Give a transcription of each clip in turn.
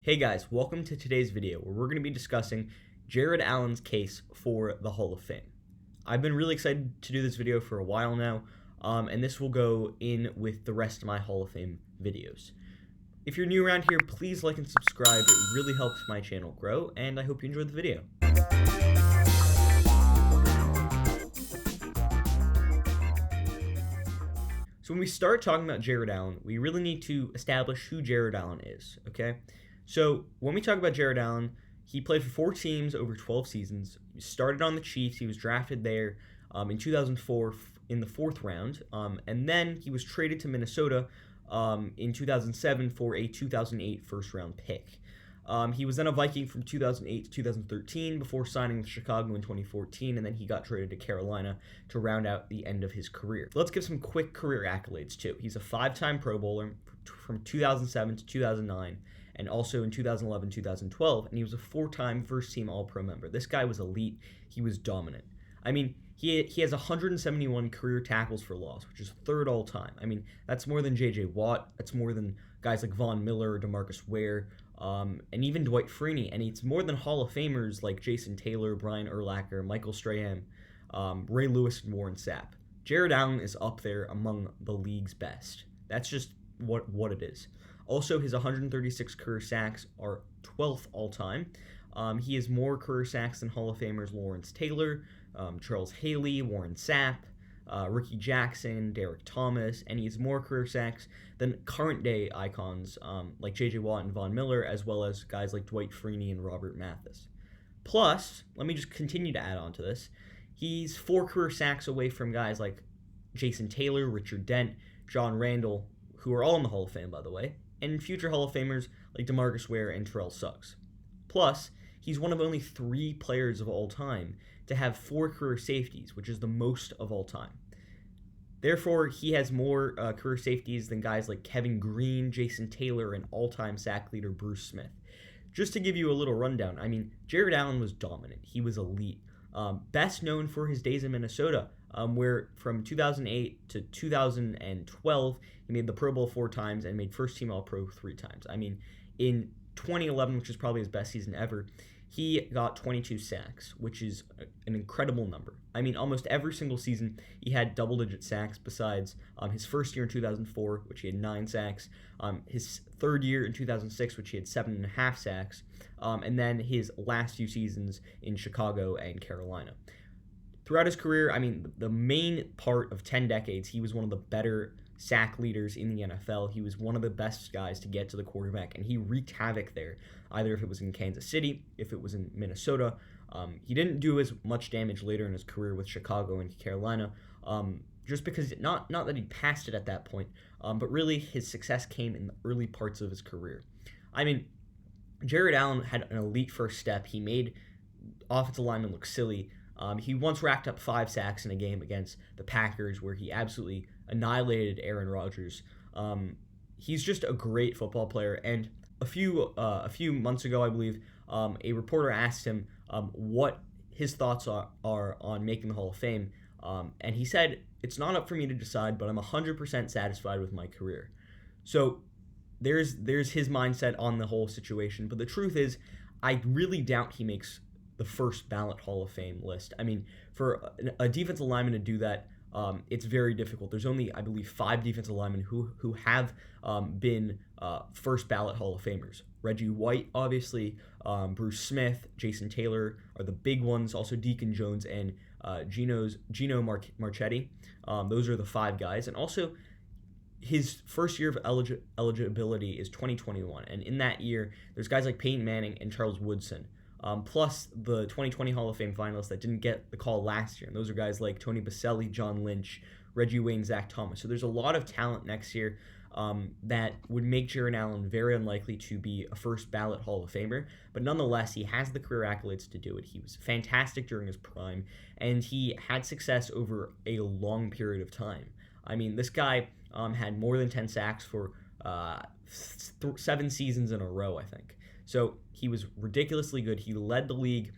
Hey guys, welcome to today's video where we're going to be discussing Jared Allen's case for the Hall of Fame. I've been really excited to do this video for a while now, and this will go in with the rest of my Hall of Fame videos. If you're new around here, please like and subscribe. It really helps my channel grow, and I hope you enjoyed the video. So when we start talking about Jared Allen, we really need to establish who Jared Allen is, okay? So when we talk about Jared Allen, he played for 4 teams over 12 seasons. He started on the Chiefs. He was drafted there in 2004 in the 4th round. And then he was traded to Minnesota in 2007 for a 2008 first-round pick. He was then a Viking from 2008 to 2013 before signing with Chicago in 2014, and then he got traded to Carolina to round out the end of his career. Let's give some quick career accolades, too. He's a 5-time Pro Bowler from 2007 to 2009, and also in 2011, 2012, and he was a 4-time first-team All-Pro member. This guy was elite. He was dominant. I mean, he has 171 career tackles for loss, which is 3rd all-time. I mean, that's more than J.J. Watt. That's more than guys like Von Miller, DeMarcus Ware, and even Dwight Freeney. And it's more than Hall of Famers like Jason Taylor, Brian Urlacher, Michael Strahan, Ray Lewis, and Warren Sapp. Jared Allen is up there among the league's best. That's just what it is. Also, his 136 career sacks are 12th all-time. He has more career sacks than Hall of Famers Lawrence Taylor, Charles Haley, Warren Sapp, Ricky Jackson, Derek Thomas, and he has more career sacks than current-day icons like J.J. Watt and Von Miller, as well as guys like Dwight Freeney and Robert Mathis. Plus, let me just continue to add on to this, he's 4 career sacks away from guys like Jason Taylor, Richard Dent, John Randle, who are all in the Hall of Fame, by the way, and future Hall of Famers like DeMarcus Ware and Terrell Suggs. Plus, he's one of only 3 players of all time to have 4 career safeties, which is the most of all time. Therefore, he has more career safeties than guys like Kevin Greene, Jason Taylor, and all-time sack leader Bruce Smith. Just to give you a little rundown, I mean, Jared Allen was dominant. He was elite. Best known for his days in Minnesota, where from 2008 to 2012, he made the Pro Bowl 4 times and made first-team All-Pro 3 times. I mean, in 2011, which is probably his best season ever, he got 22 sacks, which is an incredible number. I mean, almost every single season, he had double-digit sacks besides his first year in 2004, which he had 9 sacks, his 3rd year in 2006, which he had 7.5 sacks, and then his last few seasons in Chicago and Carolina. Throughout his career, I mean, the main part of 10 decades, he was one of the better sack leaders in the NFL. He was one of the best guys to get to the quarterback, and he wreaked havoc there, either if it was in Kansas City, if it was in Minnesota. He didn't do as much damage later in his career with Chicago and Carolina, just because, not that he passed it at that point, but really his success came in the early parts of his career. I mean, Jared Allen had an elite first step. He made offensive linemen look silly. He once racked up 5 sacks in a game against the Packers where he absolutely annihilated Aaron Rodgers. He's just a great football player, and a few months ago, I believe, a reporter asked him what his thoughts are on making the Hall of Fame, and he said, "It's not up for me to decide, but I'm 100% satisfied with my career." So there's his mindset on the whole situation, but the truth is, I really doubt he makes the first ballot Hall of Fame list. I mean, for a defensive lineman to do that, it's very difficult. There's only, I believe, 5 defensive linemen who have been first ballot Hall of Famers. Reggie White, obviously, Bruce Smith, Jason Taylor are the big ones. Also, Deacon Jones and Gino Marchetti. Those are the 5 guys. And also, his first year of eligibility is 2021. And in that year, there's guys like Peyton Manning and Charles Woodson. Plus the 2020 Hall of Fame finalists that didn't get the call last year. And those are guys like Tony Baselli, John Lynch, Reggie Wayne, Zach Thomas. So there's a lot of talent next year that would make Jared Allen very unlikely to be a first ballot Hall of Famer. But nonetheless, he has the career accolades to do it. He was fantastic during his prime, and he had success over a long period of time. I mean, this guy had more than 10 sacks for 7 seasons in a row, I think. So he was ridiculously good. He led the league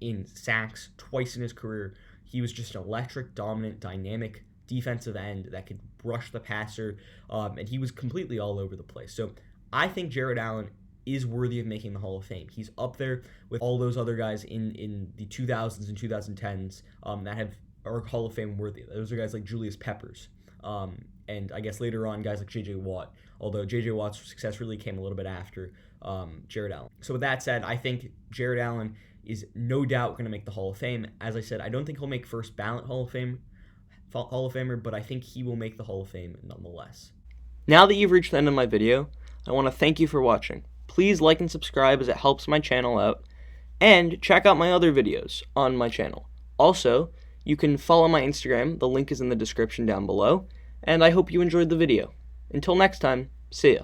in sacks twice in his career. He was just an electric, dominant, dynamic defensive end that could rush the passer, and he was completely all over the place. So I think Jared Allen is worthy of making the Hall of Fame. He's up there with all those other guys in the 2000s and 2010s that are Hall of Fame worthy. Those are guys like Julius Peppers. And I guess later on, guys like J.J. Watt, although J.J. Watt's success really came a little bit after Jared Allen. So with that said, I think Jared Allen is no doubt going to make the Hall of Fame. As I said, I don't think he'll make first ballot Hall of Famer, but I think he will make the Hall of Fame nonetheless. Now that you've reached the end of my video, I want to thank you for watching. Please like and subscribe as it helps my channel out, and check out my other videos on my channel. Also, you can follow my Instagram, the link is in the description down below, and I hope you enjoyed the video. Until next time, see ya.